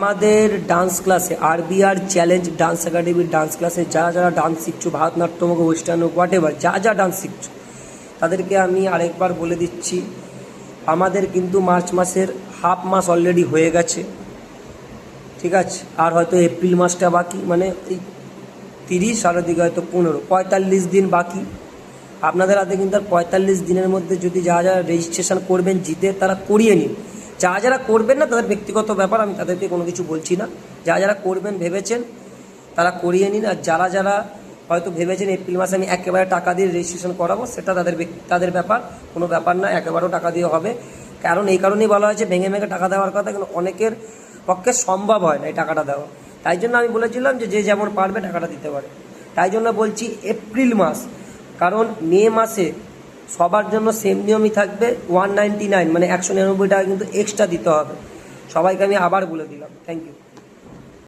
আমাদের ডান্স ক্লাসে RBR challenge dance একাডেমির ডান্স ক্লাসে যারা যারা ডান্স শিখছো, ভারতনাট্যম হোক, ওয়েস্টার্ন হোক, হোয়াট এভার যা ডান্স শিখছো, তাদেরকে আমি আরেকবার বলে দিচ্ছি, আমাদের কিন্তু মার্চ মাসের হাফ মাস অলরেডি হয়ে গেছে, ঠিক আছে। আর হয়তো এপ্রিল মাসটা বাকি, মানে এই 30 আর দিকে হয়তো 45 দিন বাকি। আপনাদের হাতে কিন্তু আর 45 দিনের মধ্যে যদি যারা যারা রেজিস্ট্রেশন করবেন জিতের, তারা করিয়ে নিন। যারা যারা করবেন না তাদের ব্যক্তিগত ব্যাপার, আমি তাদেরকে কোনো কিছু বলছি না। যারা যারা করবেন ভেবেছেন তারা করিয়ে নিন। আর যারা যারা হয়তো ভেবেছেন এপ্রিল মাসে আমি একেবারে টাকা দিয়ে রেজিস্ট্রেশন করাবো, সেটা তাদের ব্যাপার, কোনো ব্যাপার না, একেবারেও টাকা দিয়ে হবে। কারণ এই কারণেই বলা হয়েছে ভেঙে ভেঙে টাকা দেওয়ার কথা, কিন্তু অনেকের পক্ষে সম্ভব হয় না এই টাকাটা দেওয়া। তাই জন্য আমি বলেছিলাম যে যে যেমন পারবে টাকাটা দিতে পারে। তাই জন্য বলছি এপ্রিল মাস, কারণ মে মাসে সবার জন্য সেম নিয়মই থাকবে, 199 মানে 199 টাকা কিন্তু এক্সট্রা দিতে হবে। সবাইকে আমি আবার বলে দিলাম। Thank you.